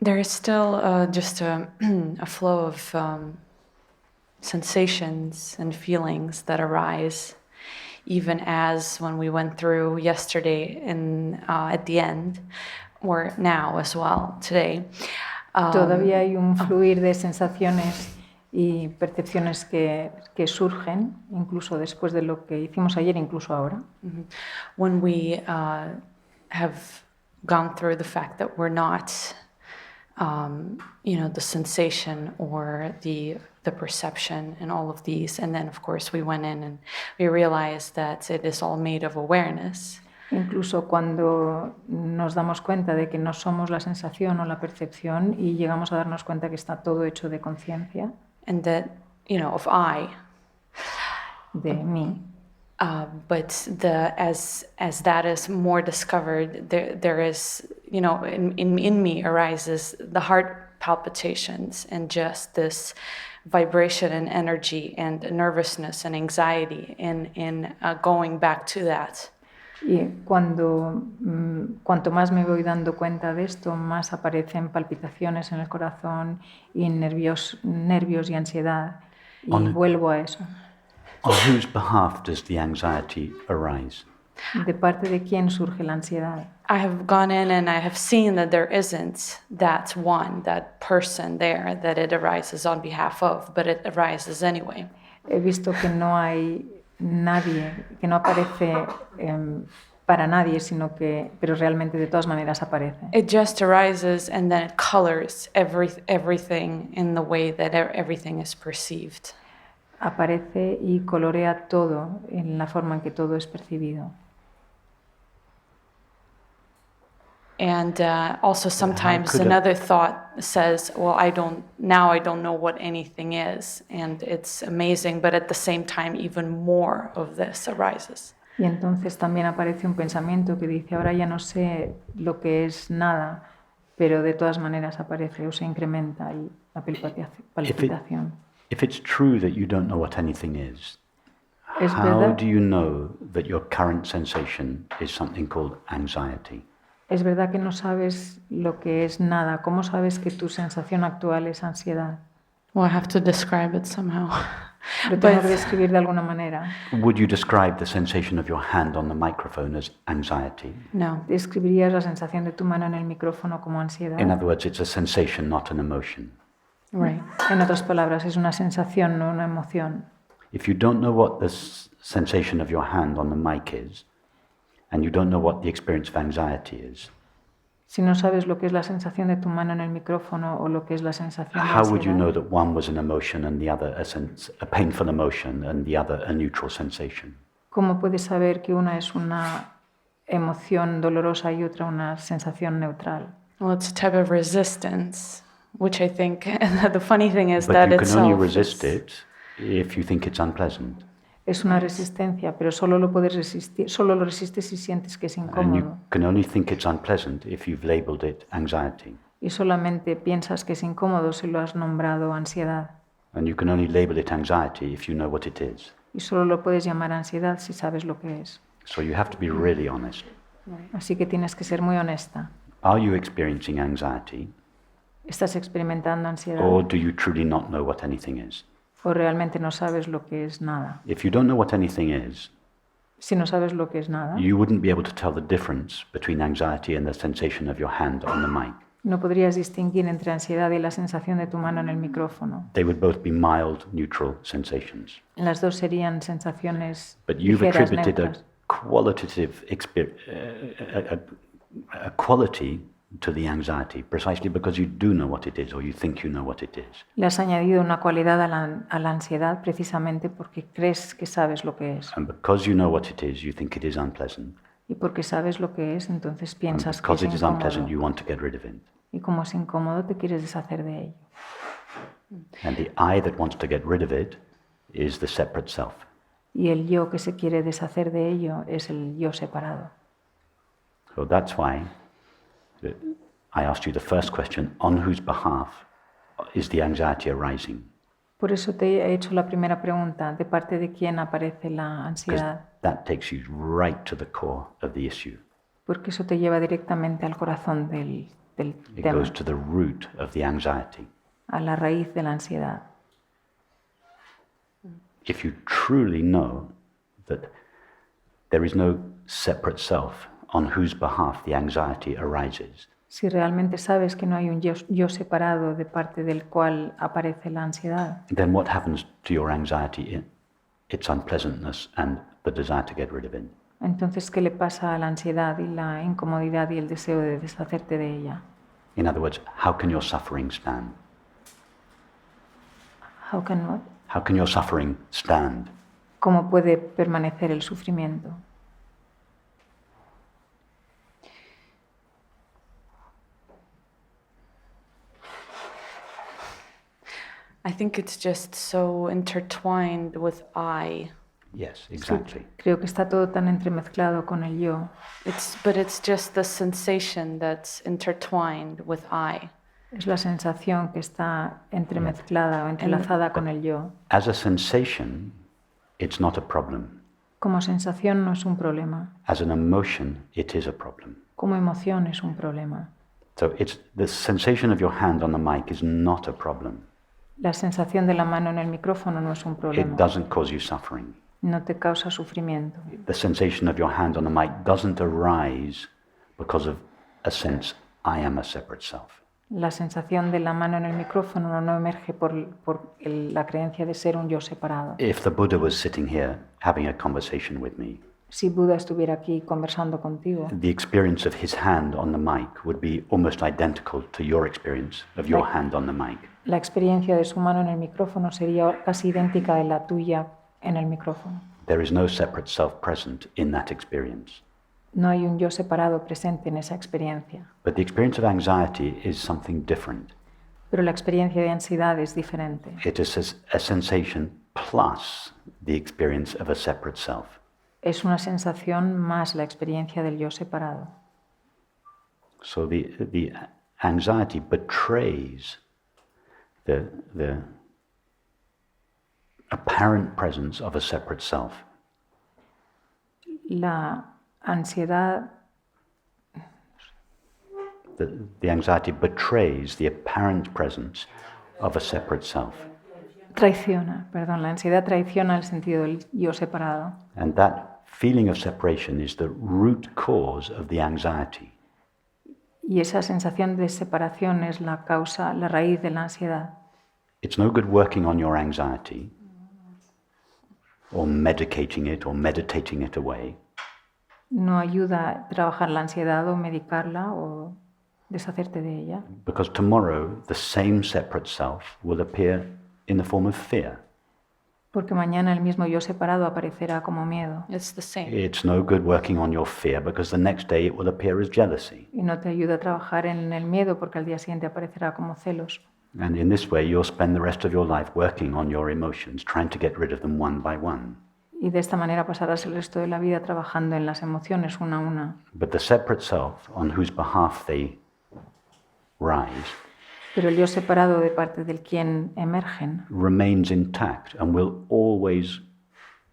There is still just a flow of sensations and feelings that arise, even as when we went through yesterday at the end, or now as well, today. Todavía hay un fluir de sensaciones y percepciones que surgen, incluso después de lo que hicimos ayer, incluso ahora. When we have gone through the fact that we're not, the sensation or the perception and all of these, and then of course we went in and we realized that it is all made of awareness. Incluso cuando nos damos cuenta de que no somos la sensación o la percepción y llegamos a darnos cuenta que está todo hecho de conciencia. And that, of I. De mí. But as that is more discovered, there is, in me arises the heart palpitations and just this vibration and energy and nervousness and anxiety in going back to that. Y cuanto más me voy dando cuenta de esto, más aparecen palpitaciones en el corazón y nervios y ansiedad. Y vuelvo a eso. On whose behalf does the anxiety arise? ¿De parte de quién surge la ansiedad? I have gone in and I have seen that there isn't that person there that it arises on behalf of, but it arises anyway. He visto que no hay nadie, que no aparece para nadie, pero realmente de todas maneras aparece. It just arises and then it colors everything in the way that everything is perceived. Aparece y colorea todo en la forma en que todo es percibido. And also sometimes another thought says, well, I don't know what anything is. And it's amazing, but at the same time, even more of this arises. Y entonces también aparece un pensamiento que dice, ahora ya no sé lo que es nada, pero de todas maneras aparece o se incrementa y la palpitación. If it's true that you don't know what anything is, how do you know that your current sensation is something called anxiety? Es verdad que no sabes lo que es nada. ¿Cómo sabes que tu sensación actual es ansiedad? Well, I have to describe it somehow. Lo tengo que describir de alguna manera. Would you describe the sensation of your hand on the microphone as anxiety? No. ¿Describirías la sensación de tu mano en el micrófono como ansiedad? In other words, it's a sensation, not an emotion. Right. En otras palabras, es una sensación, no una emoción. If you don't know what the sensation of your hand on the mic is, and you don't know what the experience of anxiety is, si no sabes lo que es la sensación de tu mano en el micrófono o lo que es la sensación de how ansiedad, would you know that one was an emotion and the other a painful emotion and the other a neutral sensation? ¿Cómo puedes saber que una es una emoción dolorosa y otra una sensación neutral? Well, it's a type of resistance, which I think the funny thing is But that you can itself only resist it if you think it's unpleasant. Es una resistencia, pero solo lo resistes si sientes que es And you incómodo. can only think it's unpleasant if you've labeled it anxiety. Y solamente piensas que es incómodo si lo has nombrado ansiedad. And you can only label it anxiety if you know what it is. Y solo lo puedes llamar ansiedad si sabes lo que es. So you have to be really honest. Así que tienes que ser muy honesta. Are you experiencing anxiety, ¿Estás experimentando ansiedad? or do you truly not know what anything is? ¿O realmente no sabes lo que es nada? If you don't know what anything is, Si no sabes lo que es nada, you wouldn't be able to tell the difference between anxiety and the sensation of your hand on the mic. no podrías distinguir entre ansiedad y la sensación de tu mano en el micrófono. They would both be mild, neutral sensations. Las dos serían sensaciones But you've ligeras, attributed a neutras. qualitative a quality to the anxiety precisely because you do know what it is or you think you know what it is. Le has añadido una cualidad a la ansiedad precisamente porque crees que sabes lo que es. And because you know what it is, you think it is unpleasant. Y porque sabes lo que es, entonces And piensas que because es it is unpleasant, incómodo. you want to get rid of it. Y como es incómodo, te quieres deshacer de ello. And the I that wants to get rid of it is the separate self. Y el yo que se quiere deshacer de ello es el yo separado. So that's why I asked you the first question, on whose behalf is the anxiety arising? Por eso te he hecho la primera pregunta, ¿de parte de quién aparece la Because ansiedad? that takes you right to the core of the issue. Porque eso te lleva directamente al corazón del del It tema, goes to the root of the anxiety. a la raíz de la ansiedad. If you truly know that there is no separate self on whose behalf the anxiety arises, Si realmente sabes que no hay un yo separado de parte del cual aparece la ansiedad, then what happens to your anxiety, its unpleasantness and the desire to get rid of it? entonces ¿qué le pasa a la ansiedad y la incomodidad y el deseo de deshacerte de ella? In other words, how can your suffering stand? How can what? How can your suffering stand? ¿Cómo puede permanecer el sufrimiento? I think it's just so intertwined with I. Yes, exactly. Sí, creo que está todo tan entremezclado con el yo. But it's just the sensation that's intertwined with I. Es la sensación que está entremezclada o entrelazada con el yo. As a sensation, it's not a problem. Como sensación no es un problema. As an emotion, it is a problem. Como emoción es un problema. So it's the sensation of your hand on the mic is not a problem. La sensación de la mano en el micrófono no es un It problema. doesn't cause you suffering. No te causa sufrimiento. The sensation of your hand on the mic doesn't arise because of a sense, I am a separate self. La sensación de la mano en el micrófono no emerge por la creencia de ser un yo separado. If the Buddha was sitting here having a conversation with me, Si Buda estuviera aquí conversando contigo, the experience of his hand on the mic would be almost identical to your experience of your hand on the mic. la experiencia de su mano en el micrófono sería casi idéntica de la tuya en el micrófono. There is no separate self present in that experience. No hay un yo separado presente en esa experiencia. But the experience of anxiety is something different. Pero la experiencia de ansiedad es diferente. It is a sensation plus the experience of a separate self. Es una sensación más la experiencia del yo separado. So the anxiety betrays the apparent presence of a separate self. La ansiedad, The anxiety betrays the apparent presence of a separate self. la ansiedad traiciona el sentido del yo separado. And that feeling of separation is the root cause of the anxiety. Y esa sensación de separación es la causa, la raíz de la ansiedad. It's no good working on your anxiety or medicating it or meditating it away. No ayuda a trabajar la ansiedad o medicarla o deshacerte de ella. Because tomorrow the same separate self will appear in the form of fear. Porque mañana el mismo yo separado aparecerá como miedo. It's the same. It's no good working on your fear because the next day it will appear as jealousy. Y no te ayuda a trabajar en el miedo porque al día siguiente aparecerá como celos. And in this way you'll spend the rest of your life working on your emotions, trying to get rid of them one by one. Y de esta manera pasarás el resto de la vida trabajando en las emociones una a una. But the separate self on whose behalf they rise Pero el yo separado de parte del quien emergen remains intact and will always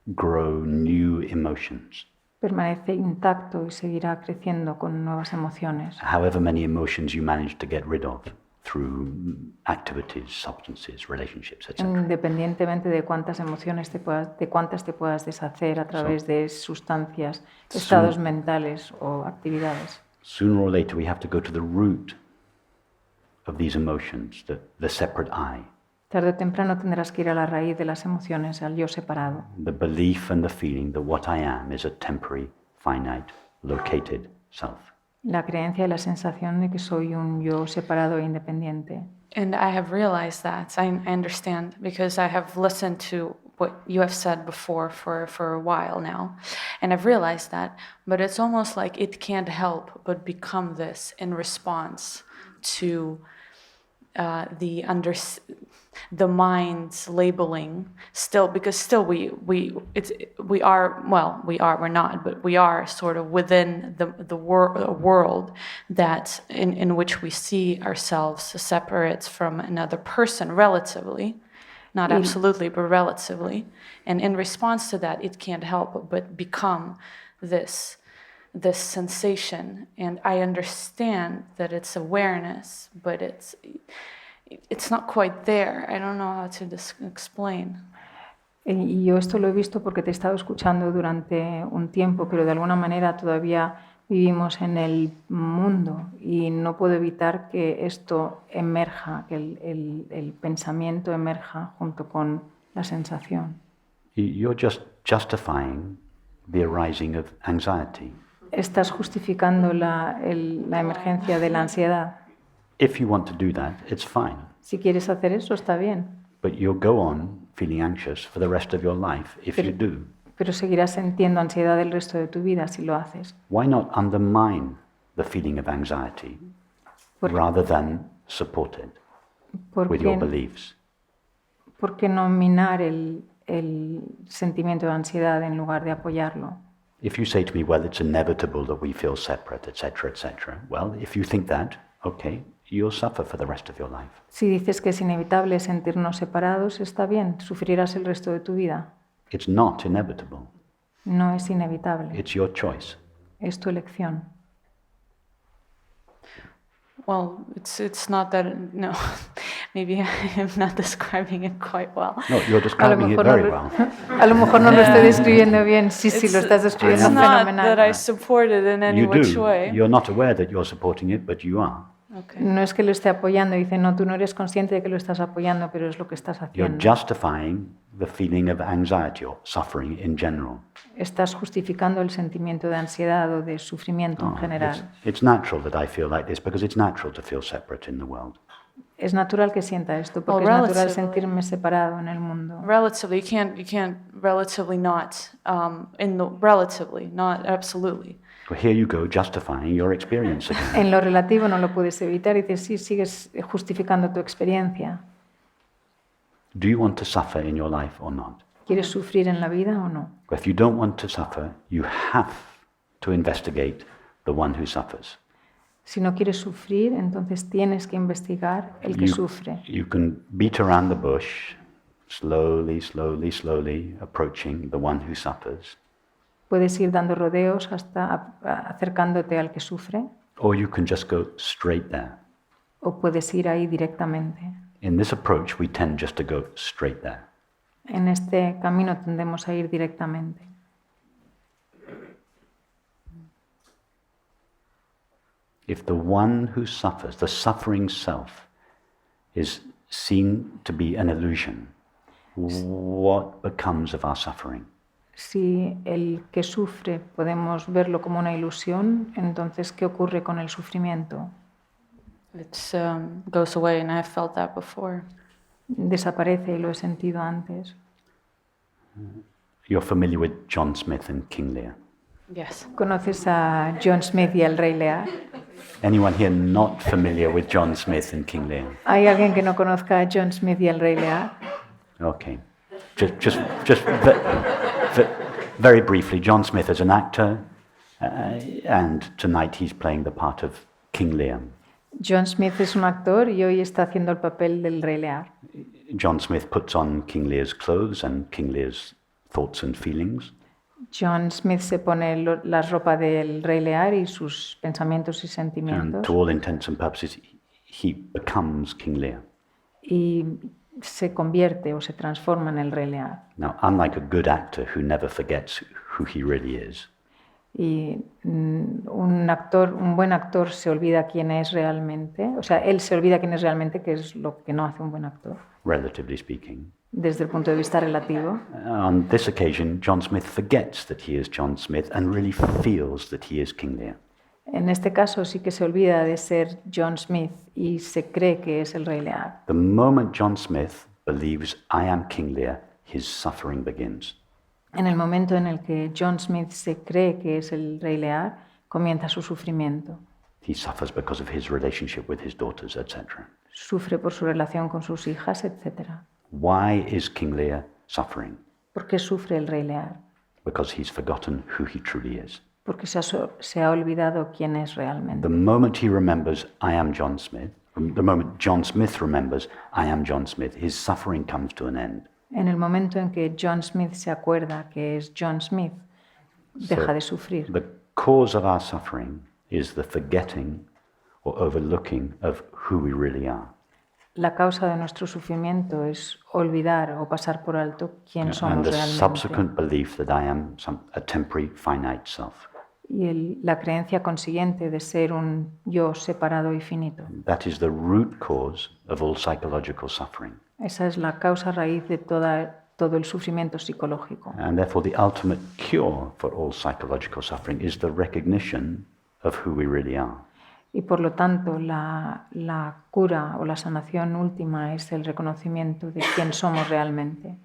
grow new emotions. permanece intacto y seguirá creciendo con nuevas emociones. However many emotions you manage to get rid of through activities, substances, relationships, etc. Independientemente de cuántas emociones te puedas deshacer a través de sustancias, estados mentales o actividades. Sooner or later we have to go to the root of these emotions, the separate I. Tarde o temprano tendrás que ir a la raíz de las emociones, al yo separado. The belief and the feeling that what I am is a temporary, finite, located self. La creencia y la sensación de que soy un yo separado e independiente. And I have realized that. I understand because I have listened to what you have said before for a while now. And I've realized that. But it's almost like it can't help but become this in response to the mind's labeling still, because still we're not, but we are sort of within the world that in which we see ourselves separate from another person relatively, not absolutely, but relatively. And in response to that, it can't help but become this this sensation, and I understand that it's awareness, but it's not quite there. I don't know how to explain. Y yo esto lo he visto porque te he estado escuchando durante un tiempo, pero de alguna manera todavía vivimos en el mundo y no puedo evitar que esto emerja, que el pensamiento emerja junto con la sensación. You're just justifying the arising of anxiety. Estás justificando la emergencia de la ansiedad. If you want to do that, it's fine. Si quieres hacer eso, está bien. But you'll go on feeling anxious for the rest of your life if you do. Pero seguirás sintiendo ansiedad el resto de tu vida si lo haces. Why not undermine the feeling of anxiety rather than support it with your beliefs? ¿Por qué no minar el sentimiento de ansiedad en lugar de apoyarlo? If you say to me, well, it's inevitable that we feel separate, etc., etc., well, if you think that, okay, you'll suffer for the rest of your life. Si dices que es inevitable sentirnos separados, está bien, sufrirás el resto de tu vida. It's not inevitable. No es inevitable. It's your choice. Es tu elección. Well, it's not that, no, maybe I'm not describing it quite well. No, you're describing it very well. A lo mejor no lo estoy describiendo bien. Sí, lo estás describiendo fenomenal. It's not that I support it in any which way. You're not aware that you're supporting it, but you are. Okay. No es que lo esté apoyando, dice, no, tú no eres consciente de que lo estás apoyando, pero es lo que estás haciendo. You're justifying the feeling of anxiety or suffering in general. Estás justificando el sentimiento de ansiedad o de sufrimiento en general. It's natural that I feel like this because it's natural to feel separate in the world. Es natural que sienta esto porque es natural sentirme separado en el mundo. Relatively, you can't relatively not, not absolutely. Well, here you go justifying your experience again. En lo relativo no lo puedes evitar y dices, sí, sigues justificando tu experiencia. Do you want to suffer in your life or not? ¿Quieres sufrir en la vida o no? If you don't want to suffer, you have to investigate the one who suffers. Si no quieres sufrir, entonces tienes que investigar el que sufre. You can beat around the bush, slowly, slowly, slowly approaching the one who suffers. Puedes ir dando rodeos hasta acercándote al que sufre. Or you can just go straight there. O puedes ir ahí directamente. In this approach, we tend just to go straight there. En este camino tendemos a ir directamente. If the one who suffers, the suffering self, is seen to be an illusion, what becomes of our suffering? Si el que sufre podemos verlo como una ilusión, entonces ¿qué ocurre con el sufrimiento? It goes away, and I've felt that before. Desaparece y lo he sentido antes. You're familiar with John Smith and King Lear? Yes. ¿Conoces a John Smith y al Rey Lear? Anyone here not familiar with John Smith and King Lear? ¿Hay alguien que no conozca a John Smith y al Rey Lear? Okay. Just very briefly, John Smith is an actor, and tonight he's playing the part of King Lear. John Smith es un actor y hoy está haciendo el papel del Rey Lear. John Smith puts on King Lear's clothes and King Lear's thoughts and feelings. John Smith se pone la ropa del Rey Lear y sus pensamientos y sentimientos. And to all intents and purposes, he becomes King Lear. Y se convierte o se transforma en el Rey Lear. Now, unlike a good actor who never forgets who he really is. Y un buen actor se olvida quién es realmente, o sea, él se olvida quién es realmente, que es lo que no hace un buen actor. Relatively speaking. Desde el punto de vista relativo. On this occasion, John Smith forgets that he is John Smith and really feels that he is King Lear. En este caso sí que se olvida de ser John Smith y se cree que es el Rey Lear. The moment John Smith believes I am King Lear, his suffering begins. En el momento en el que John Smith se cree que es el Rey Lear, comienza su sufrimiento. He suffers because of his relationship with his daughters, etc. Sufre por su relación con sus hijas, etc. Why is King Lear suffering? ¿Por qué sufre el Rey Lear? Because he's forgotten who he truly is. Porque se ha olvidado quién es realmente. The moment he remembers I am John Smith, the moment John Smith remembers I am John Smith, his suffering comes to an end. En el momento en que John Smith se acuerda que es John Smith, deja de sufrir. The cause of our suffering is the forgetting or overlooking of who we really are. La causa de nuestro sufrimiento es olvidar o pasar por alto quién And somos the realmente. subsequent belief that I am a temporary, finite self. Y la creencia consiguiente de ser un yo separado y finito. That is the root cause of all psychological suffering. Esa es la causa raíz de todo el sufrimiento psicológico. And therefore the ultimate cure for all psychological suffering is the recognition of who we really are. Y por lo tanto, la cura o la sanación última es el reconocimiento de quién somos realmente.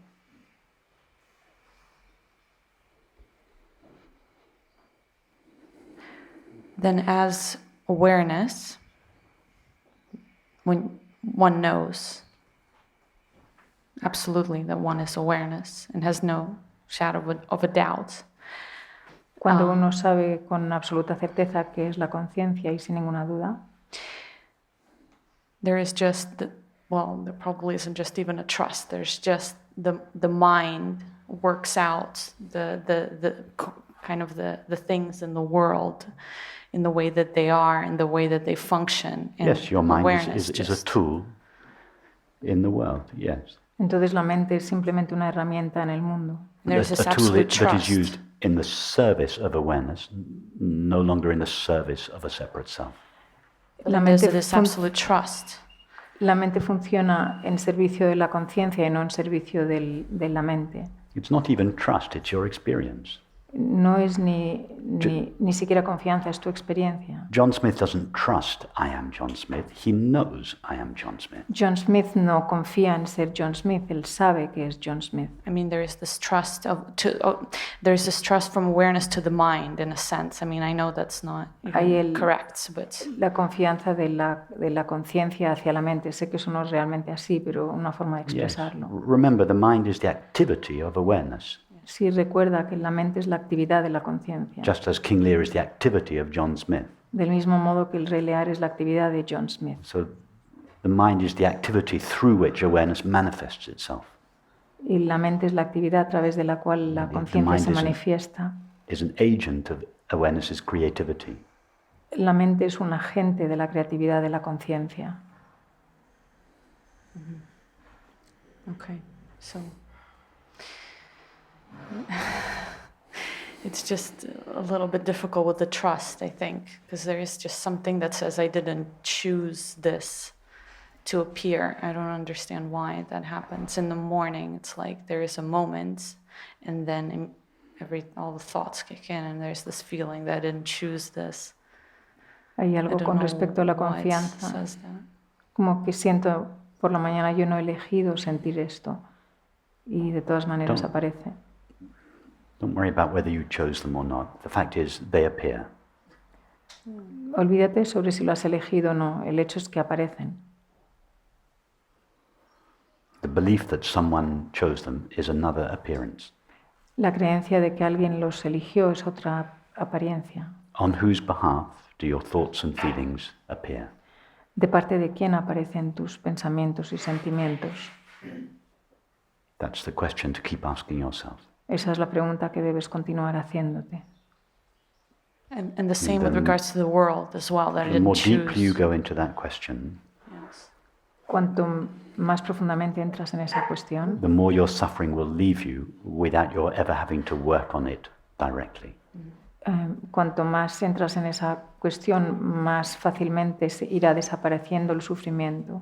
Then as awareness, when one knows absolutely that one is awareness and has no shadow of a doubt. Cuando uno sabe con absoluta certeza que es la conciencia y sin ninguna duda, there is just, there probably isn't just even a trust. There's just the mind works out the kind of the things in the world in the way that they are, in the way that they function. And yes, your mind is a tool in the world, yes. Entonces la mente es simplemente una herramienta en el mundo. There's this a tool absolute that is trust. used in the service of awareness, no longer in the service of a separate self. La There's mente, this absolute trust. La mente funciona en servicio de la conciencia y no en servicio de la mente. It's not even trust, it's your experience. No es ni siquiera confianza, es tu experiencia. John Smith doesn't trust I am John Smith, he knows I am John Smith. John Smith no confía en ser John Smith, él sabe que es John Smith. I mean, there is this trust there's this trust from awareness to the mind, in a sense. I mean, I know that's not even correct, but la confianza de la conciencia hacia la mente. Sé que eso no es realmente así, pero una forma de expresarlo. Yes. Remember, the mind is the activity of awareness. Sí, recuerda que la mente es la actividad de la conciencia. Just as King Lear is the activity of John Smith. Del mismo modo que el Rey Lear es la actividad de John Smith. So the mind is the activity through which awareness manifests itself. Y la mente es la actividad a través de la cual la conciencia se manifiesta. Is an agent of awareness's creativity. La mente es un agente de la creatividad de la conciencia. okay, so it's just a little bit difficult with the trust, I think, because there is just something that says I didn't choose this to appear. I don't understand why that happens. In the morning, it's like there is a moment, and then all the thoughts kick in, and there's this feeling that I didn't choose this. Hay algo con respecto a la confianza, como que siento por la mañana yo no he elegido sentir esto, y de todas maneras aparece. Don't worry about whether you chose them or not. The fact is, they appear. Olvídate sobre si lo has elegido o no. El hecho es que aparecen. The belief that someone chose them is another appearance. La creencia de que alguien los eligió es otra apariencia. On whose behalf do your thoughts and feelings appear? ¿De parte de quién aparecen tus pensamientos y sentimientos? That's the question to keep asking yourself. Esa es la pregunta que debes continuar haciéndote. And the same with regards to the world as well, that I The didn't more choose. deeply you go into that question, Yes. Cuanto más profundamente entras en esa cuestión, the more your suffering will leave you without your ever having to work on it directly. Cuanto más entras en esa cuestión, más fácilmente se irá desapareciendo el sufrimiento.